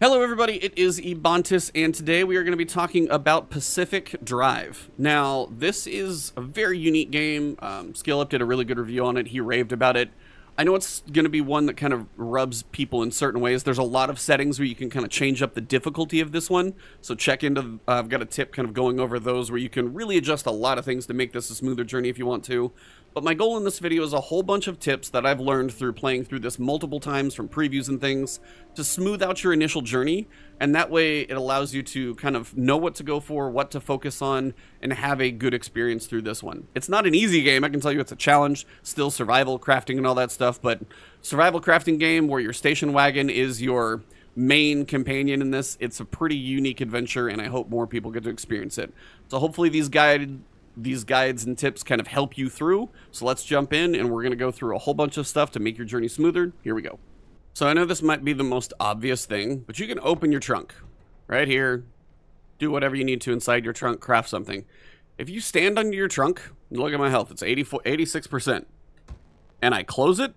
Hello everybody, it is Ebontis, and today we are going to be talking about Pacific Drive. Now, this is a very unique game. SkillUp did a really good review on it. He raved about it. I know it's going to be one that kind of rubs people in certain ways. There's a lot of settings where you can kind of change up the difficulty of this one. So check into, I've got a tip kind of going over those where you can really adjust a lot of things to make this a smoother journey if you want to. But my goal in this video is a whole bunch of tips that I've learned through playing through this multiple times from previews and things to smooth out your initial journey. And that way it allows you to kind of know what to go for, what to focus on, and have a good experience through this one. It's not an easy game, I can tell you it's a challenge, still survival, crafting, and all that stuff, but survival crafting game where your station wagon is your main companion in this, it's a pretty unique adventure, and I hope more people get to experience it. So hopefully these guides and tips kind of help you through. So let's jump in, and we're going to go through a whole bunch of stuff to make your journey smoother. Here we go. So I know this might be the most obvious thing, but you can open your trunk right here, do whatever you need to inside your trunk, craft something. If you stand under your trunk, look at my health, it's 86%, and I close it,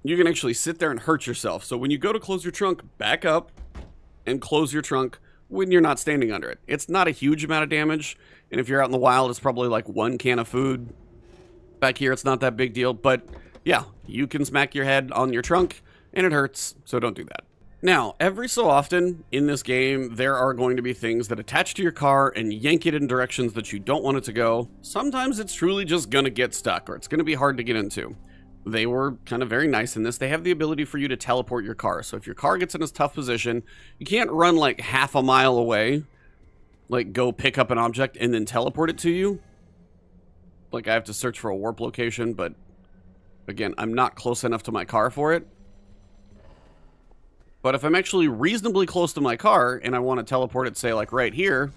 you can actually sit there and hurt yourself. So when you go to close your trunk, back up and close your trunk when you're not standing under it. It's not a huge amount of damage, and if you're out in the wild, it's probably like one can of food. Back here, it's not that big deal, but yeah, you can smack your head on your trunk, and it hurts, so don't do that. Now, every so often in this game, there are going to be things that attach to your car and yank it in directions that you don't want it to go. Sometimes it's truly just gonna get stuck, or it's gonna be hard to get into. They were kind of very nice in this. They have the ability for you to teleport your car. So if your car gets in a tough position, you can't run like half a mile away, like go pick up an object and then teleport it to you. Like I have to search for a warp location, but again, I'm not close enough to my car for it. But if I'm actually reasonably close to my car and I want to teleport it, say like right here,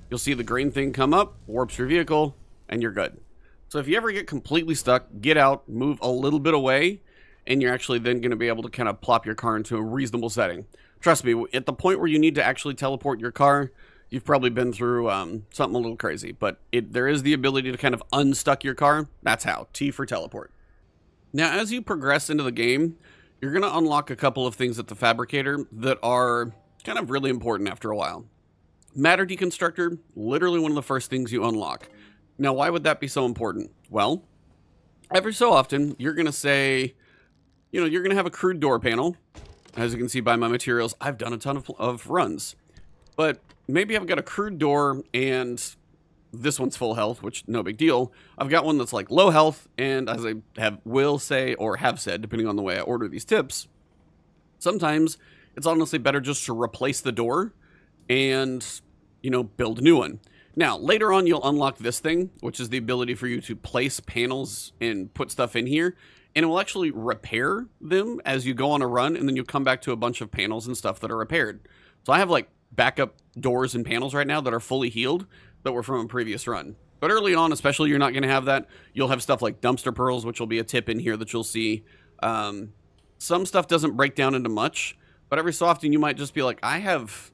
you'll see the green thing come up, warps your vehicle, and you're good. So if you ever get completely stuck, get out, move a little bit away, and you're actually then going to be able to kind of plop your car into a reasonable setting. Trust me, at the point where you need to actually teleport your car, you've probably been through something a little crazy. But there is the ability to kind of unstuck your car. That's how. T for teleport. Now, as you progress into the game, you're going to unlock a couple of things at the Fabricator that are kind of really important after a while. Matter Deconstructor, literally one of the first things you unlock. Now, why would that be so important? Well, every so often, you're going to say, you're going to have a crude door panel. As you can see by my materials, I've done a ton of runs. But maybe I've got a crude door and this one's full health, which no big deal. I've got one that's like low health, and as I will say, or have said, depending on the way I order these tips, sometimes it's honestly better just to replace the door and, build a new one. Now, later on, you'll unlock this thing, which is the ability for you to place panels and put stuff in here, and it will actually repair them as you go on a run, and then you'll come back to a bunch of panels and stuff that are repaired. So I have, like, backup doors and panels right now that are fully healed that were from a previous run. But early on, especially, you're not going to have that. You'll have stuff like dumpster pearls, which will be a tip in here that you'll see. Some stuff doesn't break down into much, but every so often, you might just be like, I have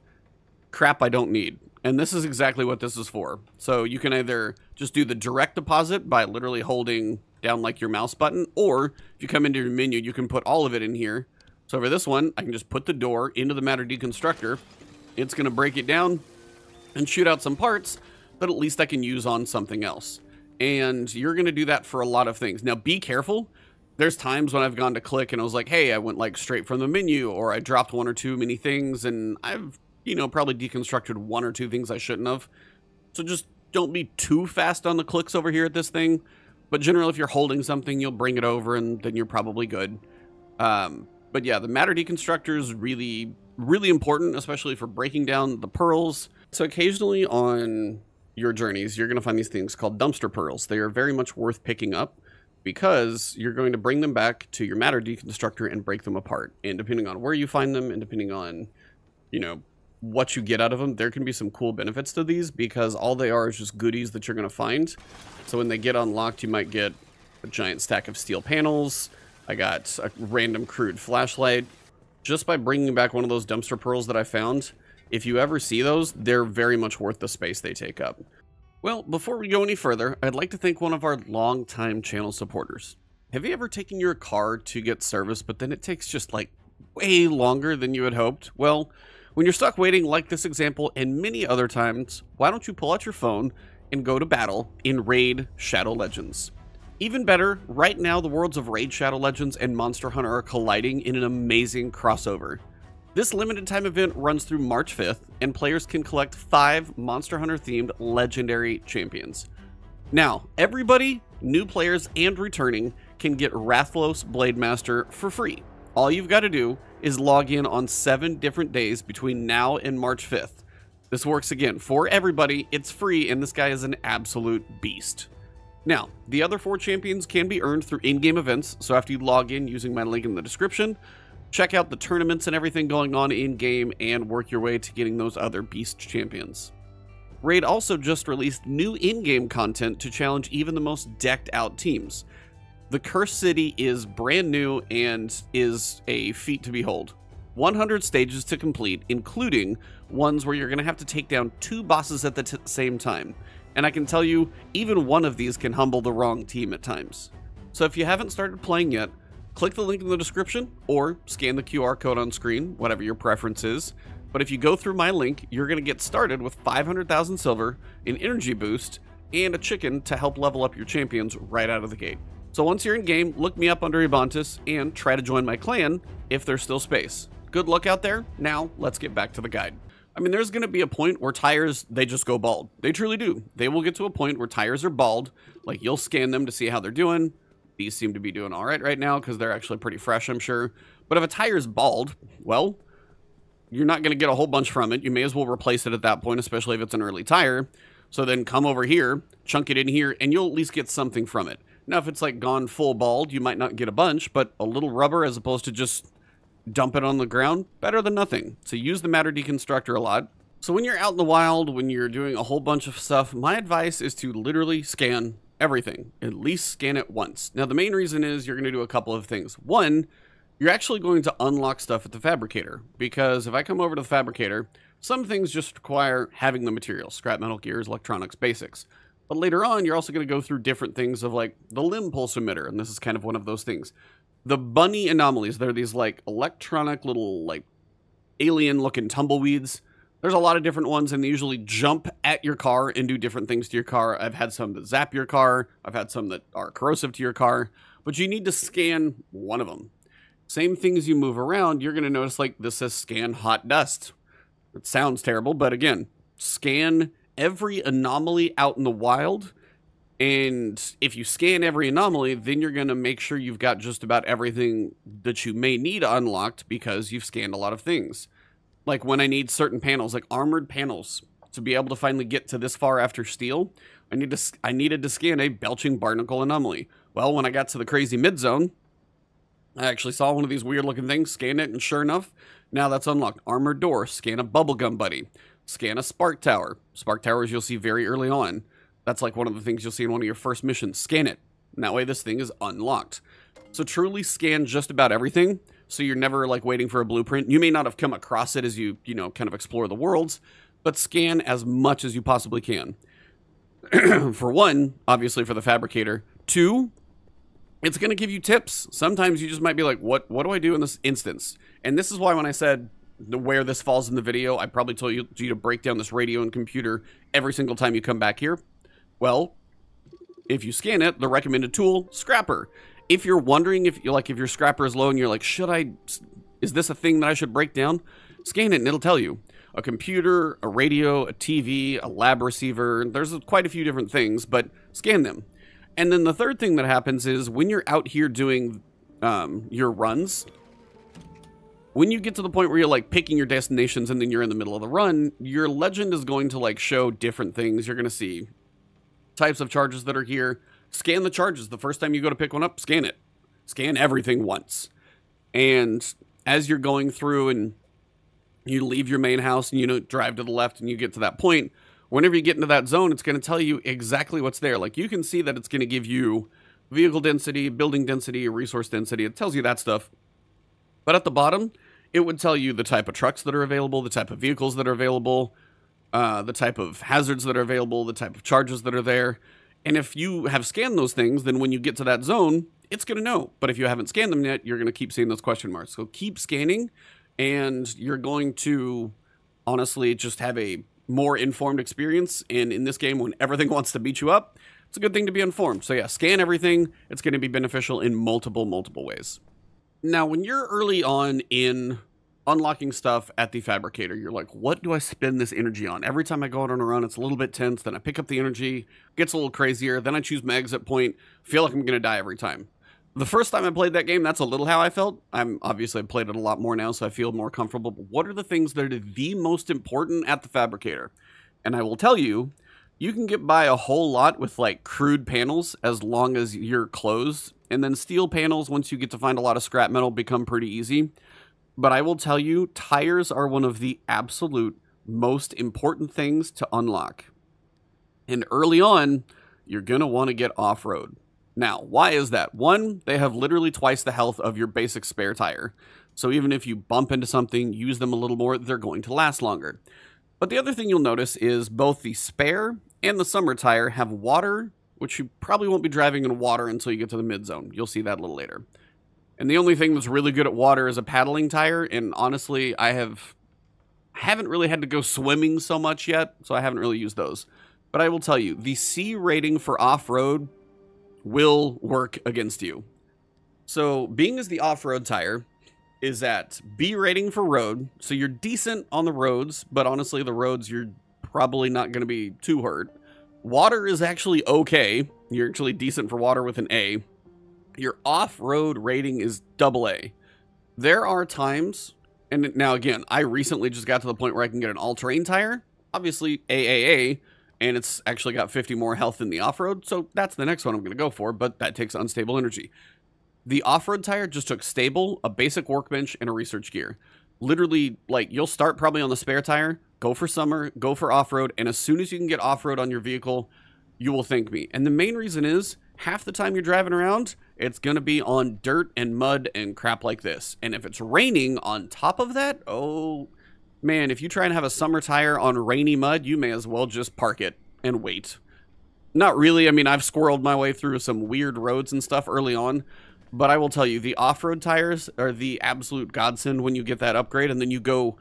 crap I don't need. And this is exactly what this is for. So you can either just do the direct deposit by literally holding down like your mouse button, or if you come into your menu, you can put all of it in here. So for this one, I can just put the door into the Matter Deconstructor. It's going to break it down and shoot out some parts that at least I can use on something else. And you're going to do that for a lot of things. Now be careful. There's times when I've gone to click and I was like, hey, I went like straight from the menu, or I dropped one or too many things, and I've probably deconstructed one or two things I shouldn't have. So just don't be too fast on the clicks over here at this thing. But generally, if you're holding something, you'll bring it over and then you're probably good. But yeah, the Matter Deconstructor is really, really important, especially for breaking down the pearls. So occasionally on your journeys, you're going to find these things called dumpster pearls. They are very much worth picking up because you're going to bring them back to your Matter Deconstructor and break them apart. And depending on where you find them and depending on, what you get out of them, there can be some cool benefits to these because all they are is just goodies that you're going to find. So when they get unlocked, you might get a giant stack of steel panels. I got a random crude flashlight. Just by bringing back one of those dumpster pearls that I found, if you ever see those, they're very much worth the space they take up. Well, before we go any further, I'd like to thank one of our longtime channel supporters. Have you ever taken your car to get service, but then it takes just like way longer than you had hoped? Well, when you're stuck waiting like this example and many other times, why don't you pull out your phone and go to battle in Raid Shadow Legends? Even better, right now the worlds of Raid Shadow Legends and Monster Hunter are colliding in an amazing crossover. This limited time event runs through March 5th, and players can collect 5 Monster Hunter themed legendary champions. Now, everybody, new players and returning, can get Rathlos Blademaster for free. All you've got to do is log in on 7 different days between now and March 5th. This works again for everybody, it's free, and this guy is an absolute beast. Now, the other 4 champions can be earned through in-game events, so after you log in using my link in the description, check out the tournaments and everything going on in-game and work your way to getting those other beast champions. Raid also just released new in-game content to challenge even the most decked-out teams. The Cursed City is brand new and is a feat to behold. 100 stages to complete, including ones where you're going to have to take down 2 bosses at the same time. And I can tell you, even one of these can humble the wrong team at times. So if you haven't started playing yet, click the link in the description or scan the QR code on screen, whatever your preference is. But if you go through my link, you're going to get started with 500,000 silver, an energy boost, and a chicken to help level up your champions right out of the gate. So once you're in game, look me up under Ebontis and try to join my clan if there's still space. Good luck out there. Now, let's get back to the guide. I mean, there's going to be a point where tires, they just go bald. They truly do. They will get to a point where tires are bald. Like, you'll scan them to see how they're doing. These seem to be doing all right now because they're actually pretty fresh, I'm sure. But if a tire's bald, well, you're not going to get a whole bunch from it. You may as well replace it at that point, especially if it's an early tire. So then come over here, chunk it in here, and you'll at least get something from it. Now, if it's like gone full bald, you might not get a bunch, but a little rubber as opposed to just dump it on the ground, better than nothing. So use the matter deconstructor a lot. So when you're out in the wild, when you're doing a whole bunch of stuff, my advice is to literally scan everything. At least scan it once. Now, the main reason is you're going to do a couple of things. One, you're actually going to unlock stuff at the Fabricator, because if I come over to the Fabricator, some things just require having the materials, scrap metal, gears, electronics, basics. But later on, you're also going to go through different things of like the limb pulse emitter, and this is kind of one of those things. The bunny anomalies, they're these like electronic little like alien looking tumbleweeds. There's a lot of different ones, and they usually jump at your car and do different things to your car. I've had some that zap your car. I've had some that are corrosive to your car, but you need to scan one of them. Same thing as you move around, you're going to notice like this says scan hot dust. It sounds terrible, but again, scan every anomaly out in the wild. And if you scan every anomaly, then you're going to make sure you've got just about everything that you may need unlocked because you've scanned a lot of things. Like when I need certain panels, like armored panels, to be able to finally get to this far after steel, I needed to scan a belching barnacle anomaly. Well, when I got to the crazy mid-zone, I actually saw one of these weird looking things, scanned it, and sure enough, now that's unlocked. Armored door, scan a bubblegum buddy, scan a spark tower. Spark towers you'll see very early on. That's like one of the things you'll see in one of your first missions. Scan it. And that way this thing is unlocked. So truly scan just about everything. So you're never like waiting for a blueprint. You may not have come across it as you kind of explore the worlds, but scan as much as you possibly can. For one, obviously for the Fabricator. 2, it's going to give you tips. Sometimes you just might be like, what do I do in this instance? And this is why when I said where this falls in the video, I probably told you to break down this radio and computer every single time you come back here. Well, if you scan it, the recommended tool, Scrapper. If you're wondering if your Scrapper is low and you're like, is this a thing that I should break down? Scan it and it'll tell you. A computer, a radio, a TV, a lab receiver, there's quite a few different things, but scan them. And then the third thing that happens is when you're out here doing your runs, when you get to the point where you're like picking your destinations and then you're in the middle of the run, your legend is going to like show different things. You're going to see types of charges that are here. Scan the charges. The first time you go to pick one up, scan it. Scan everything once. And as you're going through and you leave your main house and you drive to the left and you get to that point, whenever you get into that zone, it's going to tell you exactly what's there. Like you can see that it's going to give you vehicle density, building density, resource density. It tells you that stuff. But at the bottom, it would tell you the type of trucks that are available, the type of vehicles that are available, the type of hazards that are available, the type of charges that are there. And if you have scanned those things, then when you get to that zone, it's going to know. But if you haven't scanned them yet, you're going to keep seeing those question marks. So keep scanning, and you're going to honestly just have a more informed experience. And in this game, when everything wants to beat you up, it's a good thing to be informed. So yeah, scan everything. It's going to be beneficial in multiple ways. Now, when you're early on in unlocking stuff at the Fabricator, you're like, what do I spend this energy on? Every time I go out on a run, it's a little bit tense. Then I pick up the energy, gets a little crazier. Then I choose my exit point, feel like I'm going to die every time. The first time I played that game, that's a little how I felt. Obviously I've played it a lot more now, so I feel more comfortable. But what are the things that are the most important at the Fabricator? And I will tell you, you can get by a whole lot with like crude panels as long as you're closed. And then steel panels, once you get to find a lot of scrap metal, become pretty easy. But I will tell you, tires are one of the absolute most important things to unlock. And early on, you're going to want to get off-road. Now, why is that? One, they have literally twice the health of your basic spare tire. So even if you bump into something, use them a little more, they're going to last longer. But the other thing you'll notice is both the spare and the summer tire have water, which you probably won't be driving in water until you get to the mid-zone. You'll see that a little later. And the only thing that's really good at water is a paddling tire, and honestly, I haven't really had to go swimming so much yet, so I haven't really used those. But I will tell you, the C rating for off-road will work against you. So being as the off-road tire is at B rating for road, so you're decent on the roads, but honestly, the roads you're probably not going to be too hurt. Water is actually okay. You're actually decent for water with an A. Your off-road rating is AA. There are times, and now again, I recently just got to the point where I can get an all-terrain tire, obviously AAA, and it's actually got 50 more health than the off-road, so that's the next one I'm going to go for, but that takes unstable energy. The off-road tire just took stable, a basic workbench, and a research gear. Literally, like, you'll start probably on the spare tire, go for summer, go for off-road, and as soon as you can get off-road on your vehicle, you will thank me. And the main reason is, half the time you're driving around, it's going to be on dirt and mud and crap like this. And if it's raining on top of that, oh man, if you try and have a summer tire on rainy mud, you may as well just park it and wait. Not really. I mean, I've squirreled my way through some weird roads and stuff early on, but I will tell you, the off-road tires are the absolute godsend when you get that upgrade and then you go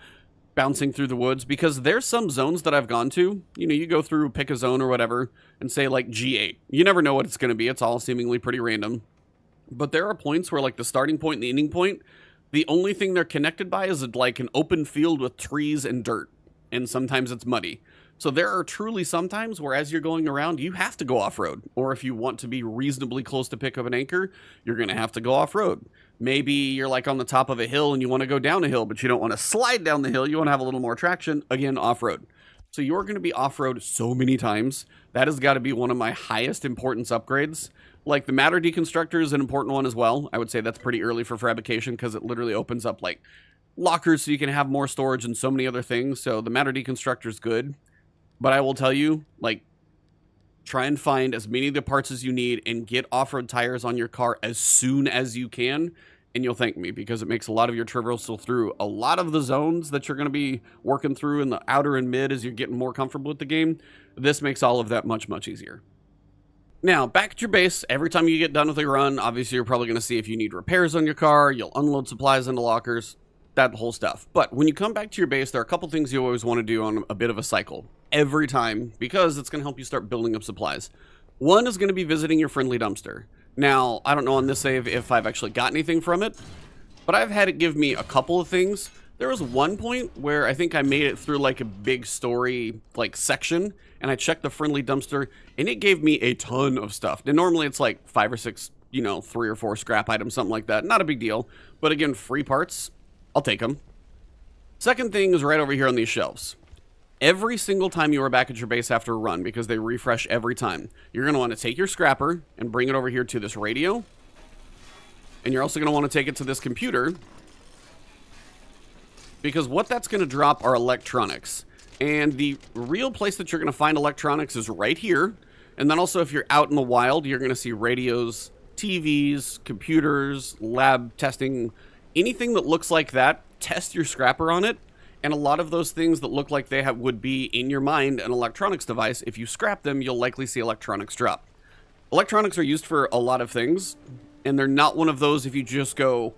bouncing through the woods, because there's some zones that I've gone to, you know, you go through, pick a zone or whatever, and say like G8. You never know what it's going to be. It's all seemingly pretty random. But there are points where like the starting point and the ending point, the only thing they're connected by is like an open field with trees and dirt. And sometimes it's muddy. So there are truly some times where as you're going around, you have to go off-road. Or if you want to be reasonably close to pick up an anchor, you're going to have to go off-road. Maybe you're like on the top of a hill and you want to go down a hill, but you don't want to slide down the hill. You want to have a little more traction. Again, off-road. So you're going to be off-road so many times. That has got to be one of my highest importance upgrades. Like the matter deconstructor is an important one as well. I would say that's pretty early for fabrication because it literally opens up like lockers so you can have more storage and so many other things. So the matter deconstructor is good. But I will tell you, like, try and find as many of the parts as you need and get off-road tires on your car as soon as you can, and you'll thank me, because it makes a lot of your traversal through a lot of the zones that you're going to be working through in the outer and mid as you're getting more comfortable with the game. This makes all of that much, much easier. Now, back at your base, every time you get done with a run, obviously you're probably going to see if you need repairs on your car, you'll unload supplies into lockers, that whole stuff. But when you come back to your base, there are a couple things you always want to do on a bit of a cycle every time, because it's going to help you start building up supplies. One is going to be visiting your friendly dumpster. Now, I don't know on this save if I've actually got anything from it, but I've had it give me a couple of things. There was one point where I think I made it through like a big story like section, and I checked the friendly dumpster and it gave me a ton of stuff. And normally it's like 5 or 6, you know, 3 or 4 scrap items, something like that. Not a big deal, but again, free parts, I'll take them. Second thing is right over here on these shelves. Every single time you are back at your base after a run, because they refresh every time, you're going to want to take your scrapper and bring it over here to this radio. And you're also going to want to take it to this computer, because what that's going to drop are electronics. And the real place that you're going to find electronics is right here. And then also if you're out in the wild, you're going to see radios, TVs, computers, lab testing, anything that looks like that. Test your scrapper on it. And a lot of those things that look like they would be in your mind an electronics device, if you scrap them, you'll likely see electronics drop. Electronics are used for a lot of things, And they're not one of those if you go,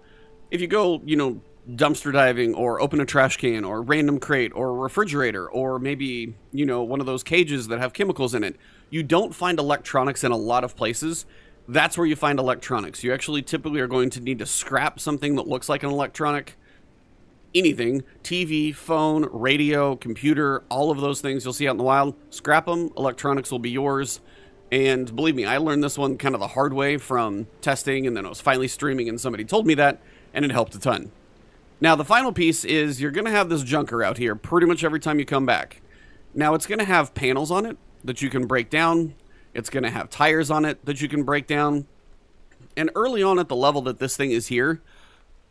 you know, dumpster diving or open a trash can or random crate or a refrigerator or maybe, you know, one of those cages that have chemicals in it. You don't find electronics in a lot of places. That's where you find electronics. You actually typically are going to need to scrap something that looks like an electronic. Anything, TV, phone, radio, computer, all of those things you'll see out in the wild, scrap them, electronics will be yours. And believe me, I learned this one kind of the hard way from testing, and then I was finally streaming and somebody told me that, and it helped a ton. Now, the final piece is you're going to have this junker out here pretty much every time you come back. Now, it's going to have panels on it that you can break down. It's going to have tires on it that you can break down. And early on at the level that this thing is here,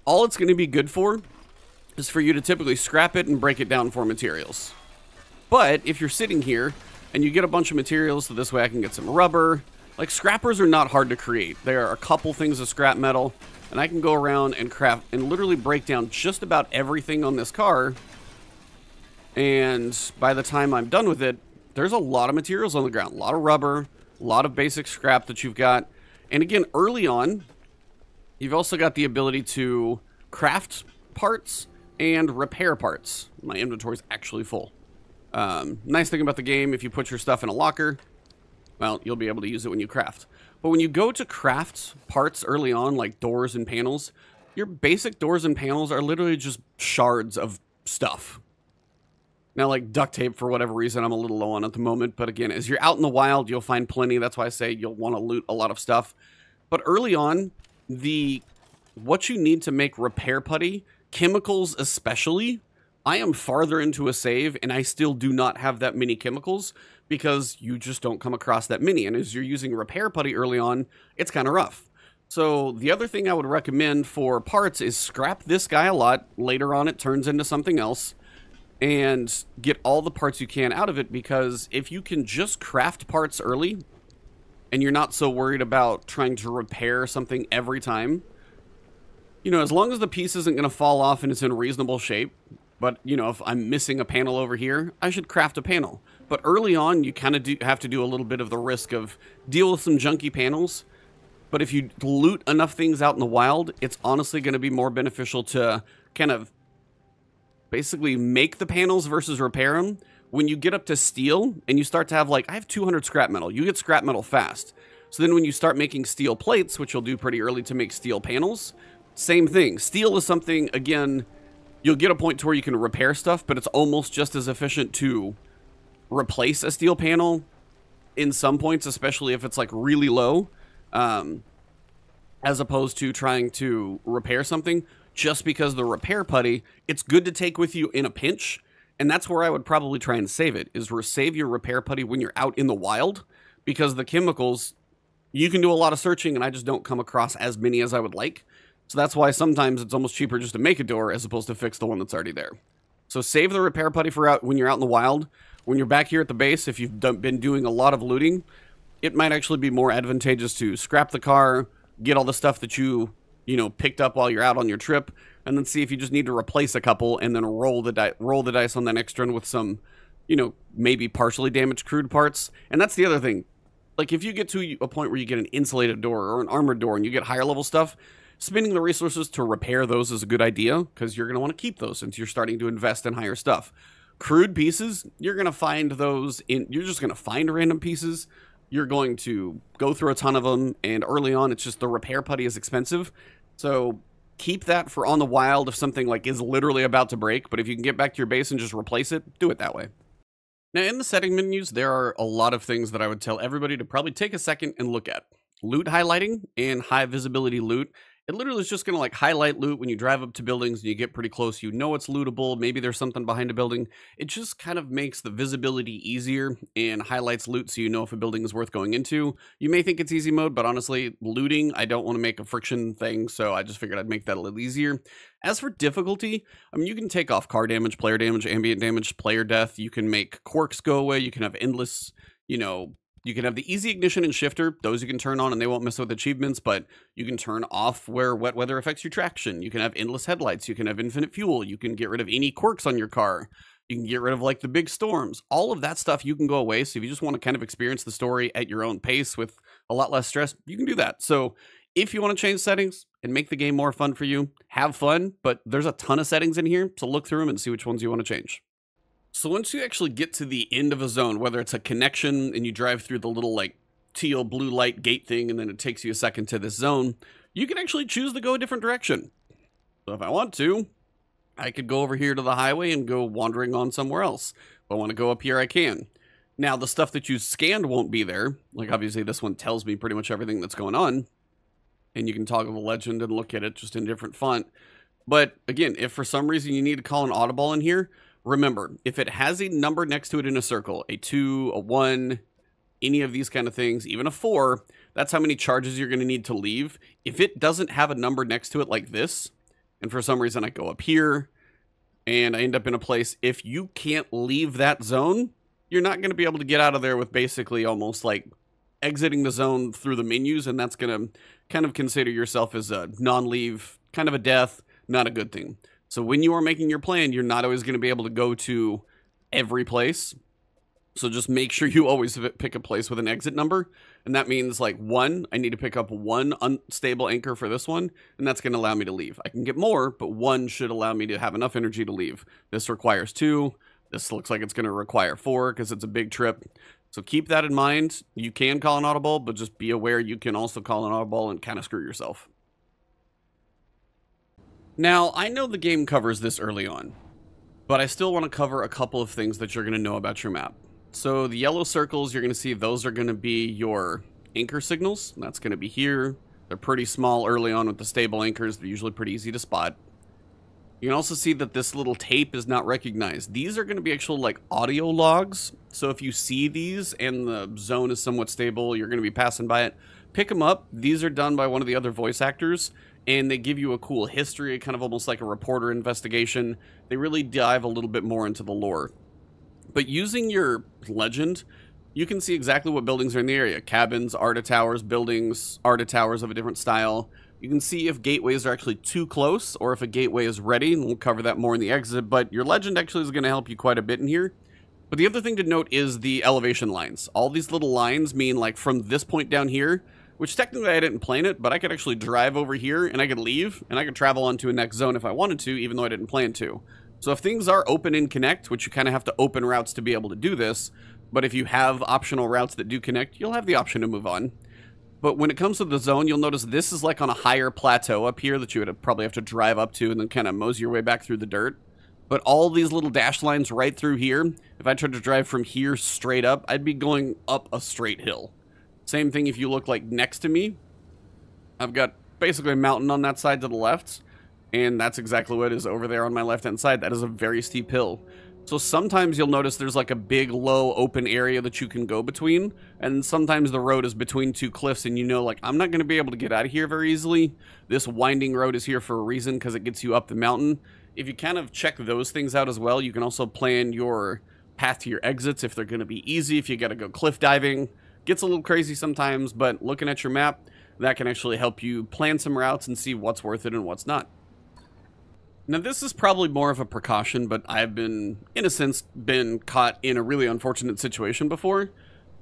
all it's going to be good for is for you to typically scrap it and break it down for materials. But if you're sitting here and you get a bunch of materials, so this way I can get some rubber. Like, scrappers are not hard to create. There are a couple things of scrap metal, and I can go around and craft and literally break down just about everything on this car. And by the time I'm done with it, there's a lot of materials on the ground. A lot of rubber, a lot of basic scrap that you've got. And again, early on, you've also got the ability to craft parts and repair parts. My inventory's actually full. Nice thing about the game, if you put your stuff in a locker, well, you'll be able to use it when you craft. But when you go to craft parts early on, like doors and panels, your basic doors and panels are literally just shards of stuff. Now, like duct tape, for whatever reason, I'm a little low on at the moment. But again, as you're out in the wild, you'll find plenty. That's why I say you'll want to loot a lot of stuff. But early on, what you need to make repair putty, chemicals especially, I am farther into a save and I still do not have that many chemicals because you just don't come across that many. And as you're using repair putty early on, it's kind of rough. So the other thing I would recommend for parts is scrap this guy a lot. Later on, it turns into something else. And get all the parts you can out of it, because if you can just craft parts early and you're not so worried about trying to repair something every time, you know, as long as the piece isn't going to fall off and it's in reasonable shape. But, you know, if I'm missing a panel over here, I should craft a panel. But early on, you kind of have to do a little bit of the risk of deal with some junky panels. But if you loot enough things out in the wild, it's honestly going to be more beneficial to kind of basically make the panels versus repair them. When you get up to steel and you start to have, like, I have 200 scrap metal. You get scrap metal fast. So then when you start making steel plates, which you'll do pretty early to make steel panels, same thing. Steel is something, again, you'll get a point to where you can repair stuff, but it's almost just as efficient to replace a steel panel in some points, especially if it's like really low, as opposed to trying to repair something. Just because the repair putty, it's good to take with you in a pinch, and that's where I would probably try and save it, is save your repair putty when you're out in the wild, because the chemicals, you can do a lot of searching, and I just don't come across as many as I would like. So that's why sometimes it's almost cheaper just to make a door as opposed to fix the one that's already there. So save the repair putty for when you're out in the wild. When you're back here at the base, if you've been doing a lot of looting, it might actually be more advantageous to scrap the car, get all the stuff that you know, picked up while you're out on your trip, and then see if you just need to replace a couple, and then roll the dice on that next run with some, you know, maybe partially damaged crude parts. And that's the other thing. Like, if you get to a point where you get an insulated door or an armored door and you get higher level stuff, spending the resources to repair those is a good idea, because you're going to want to keep those since you're starting to invest in higher stuff. Crude pieces, you're going to find those you're just going to find random pieces. You're going to go through a ton of them, and early on, it's just the repair putty is expensive. So keep that for on the wild if something like is literally about to break, but if you can get back to your base and just replace it, do it that way. Now, in the setting menus, there are a lot of things that I would tell everybody to probably take a second and look at. Loot highlighting and high visibility loot. It literally is just going to like highlight loot when you drive up to buildings and you get pretty close. You know it's lootable. Maybe there's something behind a building. It just kind of makes the visibility easier and highlights loot so you know if a building is worth going into. You may think it's easy mode, but honestly, looting, I don't want to make a friction thing, so I just figured I'd make that a little easier. As for difficulty, I mean, you can take off car damage, player damage, ambient damage, player death. You can make quirks go away. You can have endless, you know, you can have the easy ignition and shifter. Those you can turn on and they won't mess with achievements, but you can turn off where wet weather affects your traction. You can have endless headlights. You can have infinite fuel. You can get rid of any quirks on your car. You can get rid of like the big storms. All of that stuff you can go away. So if you just want to kind of experience the story at your own pace with a lot less stress, you can do that. So If you want to change settings and make the game more fun for you, have fun, but there's a ton of settings in here, so look through them and see which ones you want to change. So once you actually get to the end of a zone, whether it's a connection and you drive through the little like teal blue light gate thing and then it takes you a second to this zone, you can actually choose to go a different direction. So if I want to, I could go over here to the highway and go wandering on somewhere else. If I want to go up here, I can. Now, the stuff that you scanned won't be there. Like, obviously, this one tells me pretty much everything that's going on. And you can toggle the legend and look at it just in different font. But, again, if for some reason you need to call an audible in here, remember, if it has a number next to it in a circle, a 2, a 1, any of these kind of things, even a 4, that's how many charges you're going to need to leave. If it doesn't have a number next to it like this, and for some reason I go up here, and I end up in a place, if you can't leave that zone, you're not going to be able to get out of there with basically almost like exiting the zone through the menus, and that's going to kind of consider yourself as a non-leave, kind of a death, not a good thing. So when you are making your plan, you're not always going to be able to go to every place. So just make sure you always pick a place with an exit number. And that means like 1, I need to pick up 1 unstable anchor for this one, and that's going to allow me to leave. I can get more, but 1 should allow me to have enough energy to leave. This requires 2. This looks like it's going to require 4 because it's a big trip. So keep that in mind. You can call an audible, but just be aware you can also call an audible and kind of screw yourself. Now, I know the game covers this early on, but I still want to cover a couple of things that you're going to know about your map. So the yellow circles, you're going to see those are going to be your anchor signals. That's going to be here. They're pretty small early on with the stable anchors. They're usually pretty easy to spot. You can also see that this little tape is not recognized. These are going to be actual like audio logs. So if you see these and the zone is somewhat stable, you're going to be passing by it, pick them up. These are done by one of the other voice actors, and they give you a cool history, kind of almost like a reporter investigation. They really dive a little bit more into the lore. But using your legend, you can see exactly what buildings are in the area. Cabins, Arta towers, buildings, Arta towers of a different style. You can see if gateways are actually too close or if a gateway is ready, and we'll cover that more in the exit, but your legend actually is going to help you quite a bit in here. But the other thing to note is the elevation lines. All these little lines mean like from this point down here, which technically I didn't plan it, but I could actually drive over here and I could leave and I could travel onto a next zone if I wanted to, even though I didn't plan to. So if things are open in connect, which you kind of have to open routes to be able to do this, but if you have optional routes that do connect, you'll have the option to move on. But when it comes to the zone, you'll notice this is like on a higher plateau up here that you would probably have to drive up to and then kind of mosey your way back through the dirt. But all these little dash lines right through here, if I tried to drive from here straight up, I'd be going up a straight hill. Same thing if you look like next to me. I've got basically a mountain on that side to the left, and that's exactly what is over there on my left-hand side. That is a very steep hill. So sometimes you'll notice there's like a big, low, open area that you can go between, and sometimes the road is between two cliffs, and you know, like, I'm not going to be able to get out of here very easily. This winding road is here for a reason, because it gets you up the mountain. If you kind of check those things out as well, you can also plan your path to your exits if they're going to be easy, if you got to go cliff diving. Gets a little crazy sometimes, but looking at your map, that can actually help you plan some routes and see what's worth it and what's not. Now, this is probably more of a precaution, but I've been, in a sense, been caught in a really unfortunate situation before.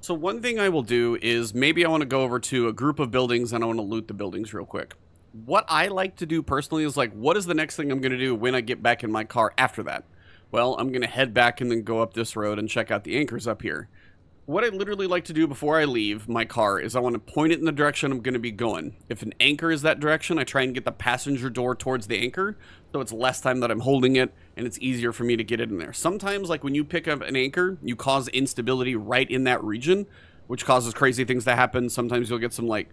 So one thing I will do is maybe I want to go over to a group of buildings and I want to loot the buildings real quick. What I like to do personally is like, what is the next thing I'm going to do when I get back in my car after that? Well, I'm going to head back and then go up this road and check out the anchors up here. What I literally like to do before I leave my car is I want to point it in the direction I'm going to be going. If an anchor is that direction, I try and get the passenger door towards the anchor, so it's less time that I'm holding it, and it's easier for me to get it in there. Sometimes, like when you pick up an anchor, you cause instability right in that region, which causes crazy things to happen. Sometimes you'll get some like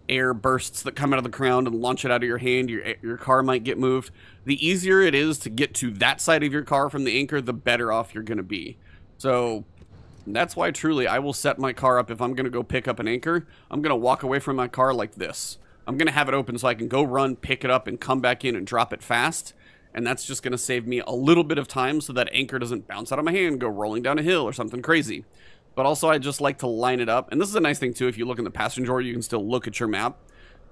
air bursts that come out of the ground and launch it out of your hand. Your car might get moved. The easier it is to get to that side of your car from the anchor, the better off you're going to be. So that's why truly I will set my car up. If I'm going to go pick up an anchor, I'm going to walk away from my car like this. I'm going to have it open so I can go run, pick it up, and come back in and drop it fast. And that's just going to save me a little bit of time so that anchor doesn't bounce out of my hand and go rolling down a hill or something crazy. But also I just like to line it up. And this is a nice thing too. If you look in the passenger door, you can still look at your map.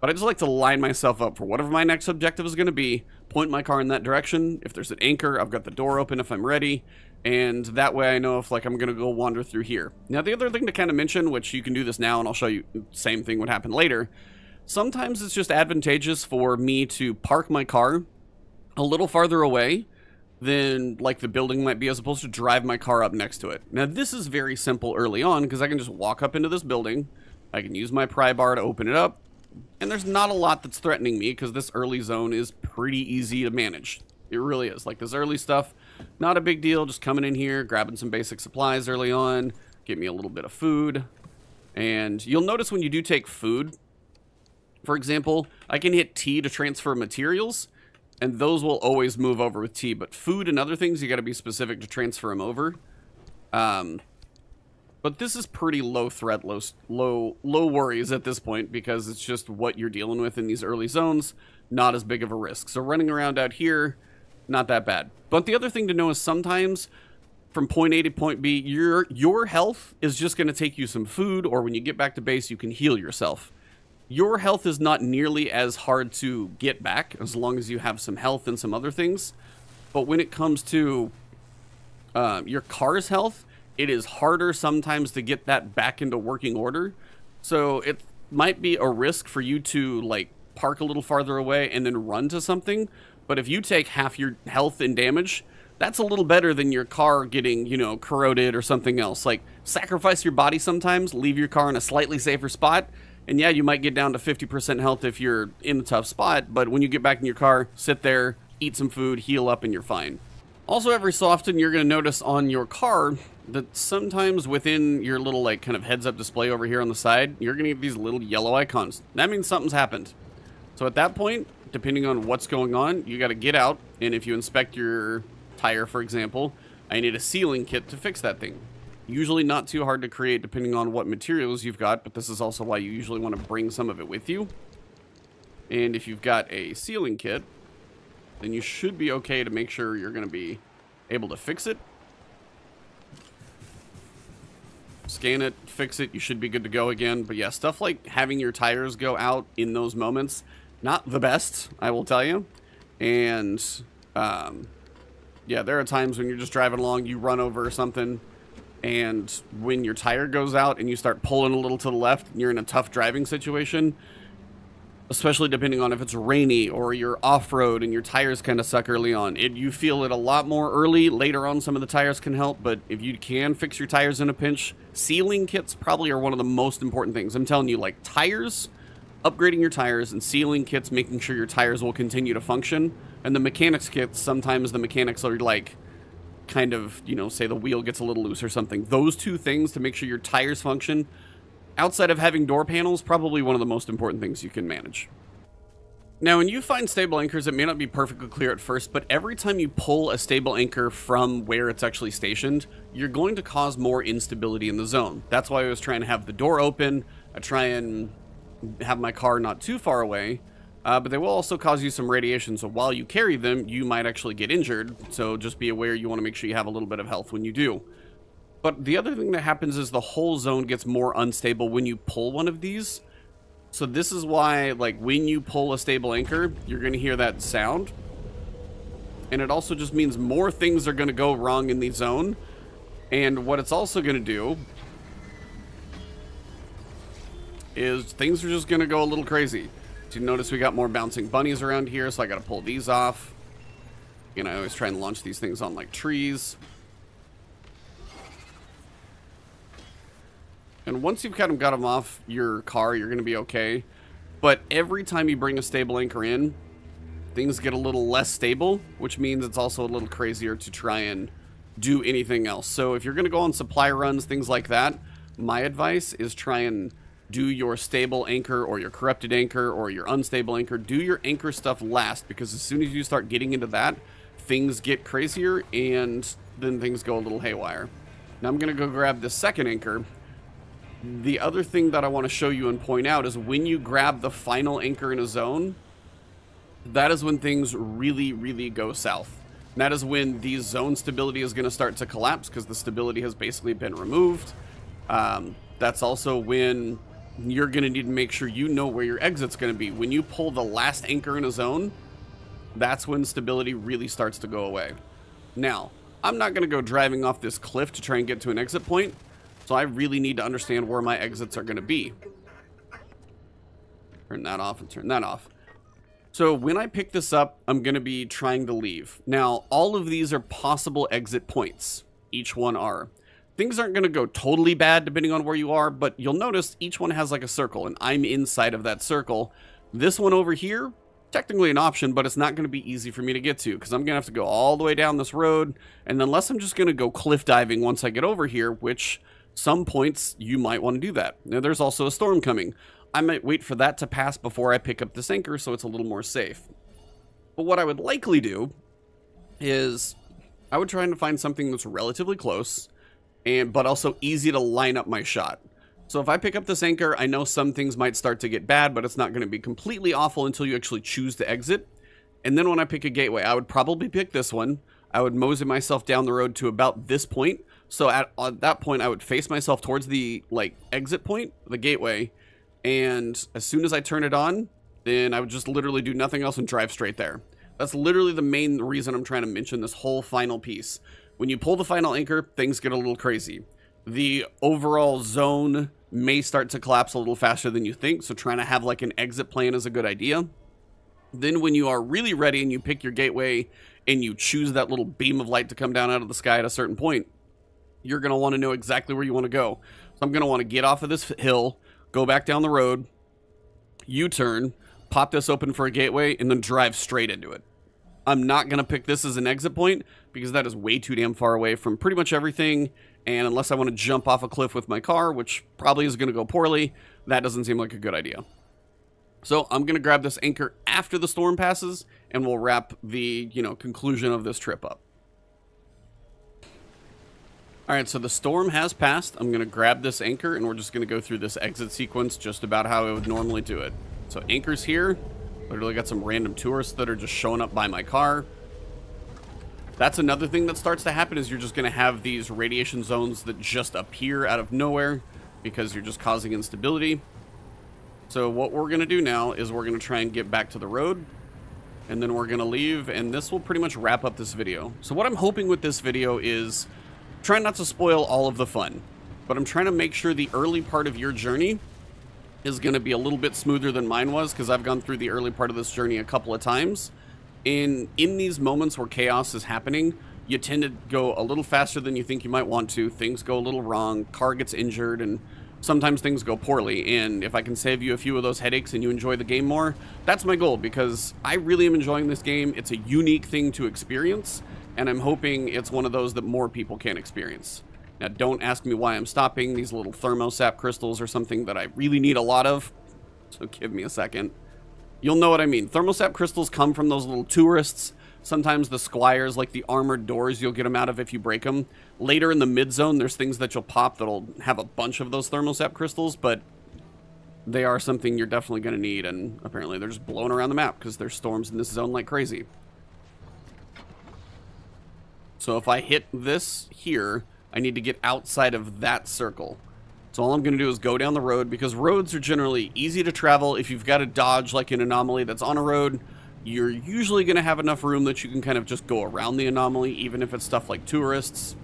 But I just like to line myself up for whatever my next objective is going to be. Point my car in that direction. If there's an anchor, I've got the door open if I'm ready. And that way I know if like I'm going to go wander through here. Now the other thing to kind of mention, which you can do this now and I'll show you, same thing would happen later. Sometimes it's just advantageous for me to park my car a little farther away than like the building might be, as opposed to drive my car up next to it. Now this is very simple early on because I can just walk up into this building, I can use my pry bar to open it up, and there's not a lot that's threatening me because this early zone is pretty easy to manage. It really is. Like this early stuff, not a big deal, just coming in here, grabbing some basic supplies early on, get me a little bit of food. And you'll notice when you do take food, for example, I can hit T to transfer materials, and those will always move over with T, but food and other things, you got to be specific to transfer them over. But this is pretty low threat, low worries at this point, because it's just what you're dealing with in these early zones, not as big of a risk. So running around out here, not that bad. But the other thing to know is sometimes from point A to point B, your health is just going to take you some food, or when you get back to base, you can heal yourself. Your health is not nearly as hard to get back as long as you have some health and some other things. But when it comes to your car's health, it is harder sometimes to get that back into working order. So it might be a risk for you to like park a little farther away and then run to something. But if you take half your health and damage, that's a little better than your car getting, you know, corroded or something else. Like sacrifice your body sometimes, leave your car in a slightly safer spot. And yeah, you might get down to 50% health if you're in a tough spot, but when you get back in your car, sit there, eat some food, heal up, and you're fine. Also, every so often, you're going to notice on your car that sometimes within your little, like, kind of heads-up display over here on the side, you're going to get these little yellow icons. That means something's happened. So at that point, depending on what's going on, you got to get out, and if you inspect your tire, for example, I need a sealing kit to fix that thing. Usually not too hard to create depending on what materials you've got, but this is also why you usually want to bring some of it with you. And if you've got a sealing kit, then you should be okay to make sure you're going to be able to fix it. Scan it, fix it, you should be good to go again. But yeah, stuff like having your tires go out in those moments, not the best, I will tell you. And yeah, there are times when you're just driving along, you run over something, and when your tire goes out and you start pulling a little to the left and you're in a tough driving situation, especially depending on if it's rainy or you're off-road and your tires kind of suck early on, you feel it a lot more early. Later on, some of the tires can help, but if you can fix your tires in a pinch, sealing kits probably are one of the most important things. I'm telling you, like tires, upgrading your tires, and sealing kits, making sure your tires will continue to function. And the mechanics kits, sometimes the mechanics are like, kind of, you know, say the wheel gets a little loose or something. Those two things to make sure your tires function, outside of having door panels, probably one of the most important things you can manage. Now, when you find stable anchors, it may not be perfectly clear at first, but every time you pull a stable anchor from where it's actually stationed, you're going to cause more instability in the zone. That's why I was trying to have the door open. I try and have my car not too far away. But they will also cause you some radiation, so while you carry them, you might actually get injured. So just be aware, you want to make sure you have a little bit of health when you do. But the other thing that happens is the whole zone gets more unstable when you pull one of these. So this is why, like, when you pull a stable anchor, you're going to hear that sound. And it also just means more things are going to go wrong in the zone. And what it's also going to do is things are just going to go a little crazy. So you notice we got more bouncing bunnies around here, so I gotta pull these off. You know, I always try and launch these things on like trees. And once you've kind of got them off your car, you're gonna be okay. But every time you bring a stable anchor in, things get a little less stable, which means it's also a little crazier to try and do anything else. So if you're gonna go on supply runs, things like that, my advice is try and do your stable anchor or your corrupted anchor or your unstable anchor. Do your anchor stuff last, because as soon as you start getting into that, things get crazier and then things go a little haywire. Now I'm going to go grab the second anchor. The other thing that I want to show you and point out is when you grab the final anchor in a zone, that is when things really, really go south. And that is when the zone stability is going to start to collapse because the stability has basically been removed. That's also when you're going to need to make sure you know where your exit's going to be. When you pull the last anchor in a zone, that's when stability really starts to go away. Now, I'm not going to go driving off this cliff to try and get to an exit point, so I really need to understand where my exits are going to be. Turn that off and turn that off. So when I pick this up, I'm going to be trying to leave. Now, all of these are possible exit points. Each one are. Things aren't going to go totally bad depending on where you are, but you'll notice each one has like a circle, and I'm inside of that circle. This one over here, technically an option, but it's not going to be easy for me to get to because I'm going to have to go all the way down this road, and unless I'm just going to go cliff diving once I get over here, which some points you might want to do that. Now, there's also a storm coming. I might wait for that to pass before I pick up this anchor so it's a little more safe. But what I would likely do is I would try to find something that's relatively close, but also easy to line up my shot. So if I pick up this anchor, I know some things might start to get bad, but it's not going to be completely awful until you actually choose to exit. And then when I pick a gateway, I would probably pick this one. I would mosey myself down the road to about this point. So at that point, I would face myself towards the exit point, the gateway. And as soon as I turn it on, then I would just literally do nothing else and drive straight there. That's literally the main reason I'm trying to mention this whole final piece. When you pull the final anchor, things get a little crazy. The overall zone may start to collapse a little faster than you think, so trying to have like an exit plan is a good idea. Then when you are really ready and you pick your gateway and you choose that little beam of light to come down out of the sky at a certain point, you're going to want to know exactly where you want to go. So I'm going to want to get off of this hill, go back down the road, U-turn, pop this open for a gateway, and then drive straight into it. I'm not going to pick this as an exit point because that is way too damn far away from pretty much everything. And unless I want to jump off a cliff with my car, which probably is going to go poorly, that doesn't seem like a good idea. So I'm going to grab this anchor after the storm passes, and we'll wrap the, conclusion of this trip up. All right, so the storm has passed. I'm going to grab this anchor, and we're just going to go through this exit sequence just about how I would normally do it. So anchor's here. Literally got some random tourists that are just showing up by my car. That's another thing that starts to happen is you're just going to have these radiation zones that just appear out of nowhere because you're just causing instability. So what we're going to do now is we're going to try and get back to the road, and then we're going to leave, and this will pretty much wrap up this video. So what I'm hoping with this video is trying not to spoil all of the fun, but I'm trying to make sure the early part of your journey is going to be a little bit smoother than mine was, because I've gone through the early part of this journey a couple of times. And in these moments where chaos is happening, you tend to go a little faster than you think you might want to. Things go a little wrong, car gets injured, and sometimes things go poorly. And if I can save you a few of those headaches and you enjoy the game more, that's my goal, because I really am enjoying this game. It's a unique thing to experience, and I'm hoping it's one of those that more people can experience. Now, don't ask me why I'm stopping. These little thermosap crystals are something that I really need a lot of, so give me a second. You'll know what I mean. Thermosap crystals come from those little tourists. Sometimes the squires, like the armored doors, you'll get them out of if you break them. Later in the mid-zone, there's things that you'll pop that'll have a bunch of those thermosap crystals, but they are something you're definitely going to need, and apparently they're just blowing around the map because there's storms in this zone like crazy. So if I hit this here, I need to get outside of that circle. So all I'm going to do is go down the road, because roads are generally easy to travel. If you've got a dodge like an anomaly that's on a road, you're usually going to have enough room that you can kind of just go around the anomaly, even if it's stuff like tourists.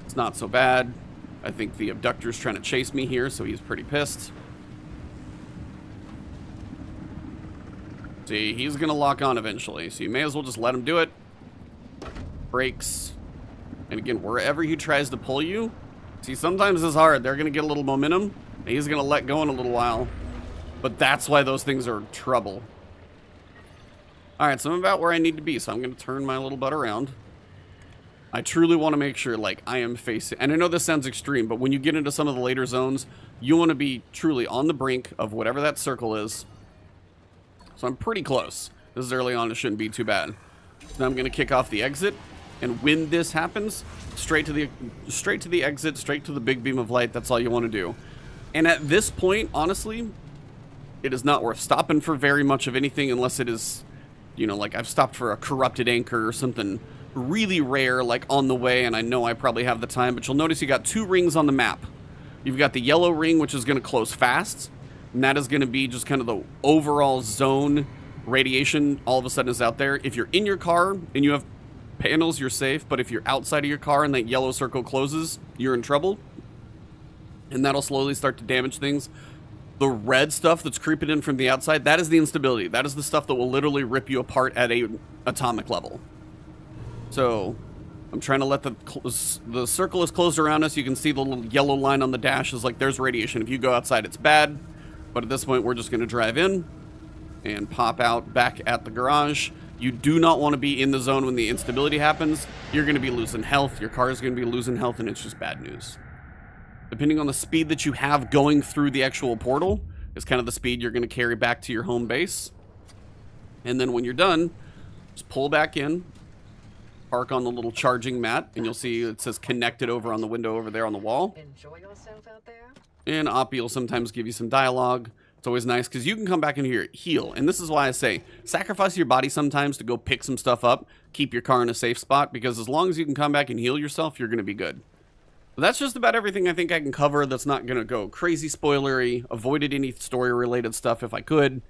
It's not so bad. I think the abductor's trying to chase me here, so he's pretty pissed. See, he's going to lock on eventually, so you may as well just let him do it. Brakes. And again, wherever he tries to pull you, see, sometimes it's hard. They're going to get a little momentum, and he's going to let go in a little while. But that's why those things are trouble. Alright, so I'm about where I need to be, so I'm going to turn my little butt around. I truly want to make sure, like, I am facing... And I know this sounds extreme, but when you get into some of the later zones, you want to be truly on the brink of whatever that circle is. So I'm pretty close. This is early on. It shouldn't be too bad. So now I'm going to kick off the exit. And when this happens, straight to the exit, straight to the big beam of light. That's all you want to do. And at this point, honestly, it is not worth stopping for very much of anything unless it is, you know, like I've stopped for a corrupted anchor or something really rare, like on the way, and I know I probably have the time, but you'll notice you got two rings on the map. You've got the yellow ring, which is going to close fast, and that is going to be just kind of the overall zone radiation all of a sudden is out there. If you're in your car and you have panels, you're safe, but if you're outside of your car and that yellow circle closes, you're in trouble, and that'll slowly start to damage things. The red stuff that's creeping in from the outside, that is the instability. That is the stuff that will literally rip you apart at a atomic level. So I'm trying to let the circle is closed around us. You can see the little yellow line on the dash is like there's radiation. If you go outside, it's bad. But at this point, we're just going to drive in and pop out back at the garage. You do not want to be in the zone when the instability happens. You're going to be losing health. Your car is going to be losing health, and it's just bad news. Depending on the speed that you have going through the actual portal is kind of the speed you're going to carry back to your home base. And then when you're done, just pull back in, park on the little charging mat, and you'll see it says connected over on the window over there on the wall. Enjoy yourself out there. And Oppie will sometimes give you some dialogue. It's always nice because you can come back in here, heal. And this is why I say sacrifice your body sometimes to go pick some stuff up, keep your car in a safe spot, because as long as you can come back and heal yourself, you're going to be good. That's just about everything I think I can cover that's not going to go crazy spoilery. Avoided any story-related stuff if I could.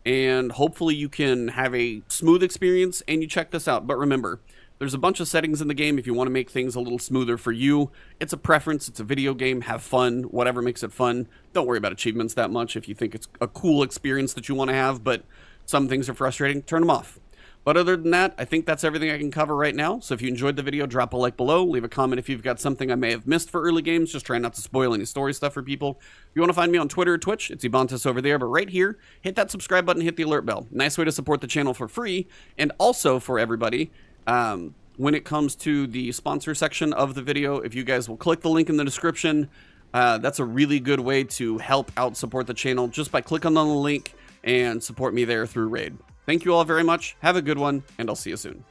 And hopefully you can have a smooth experience and you check this out. But remember, there's a bunch of settings in the game if you want to make things a little smoother for you. It's a preference. It's a video game. Have fun. Whatever makes it fun. Don't worry about achievements that much if you think it's a cool experience that you want to have. But some things are frustrating. Turn them off. But other than that, I think that's everything I can cover right now. So if you enjoyed the video, drop a like below. Leave a comment if you've got something I may have missed for early games. Just try not to spoil any story stuff for people. If you want to find me on Twitter or Twitch, it's Ebontis over there. But right here, hit that subscribe button, hit the alert bell. Nice way to support the channel for free. And also for everybody, when it comes to the sponsor section of the video, if you guys will click the link in the description, that's a really good way to help out support the channel just by clicking on the link and support me there through Raid. Thank you all very much. Have a good one, and I'll see you soon.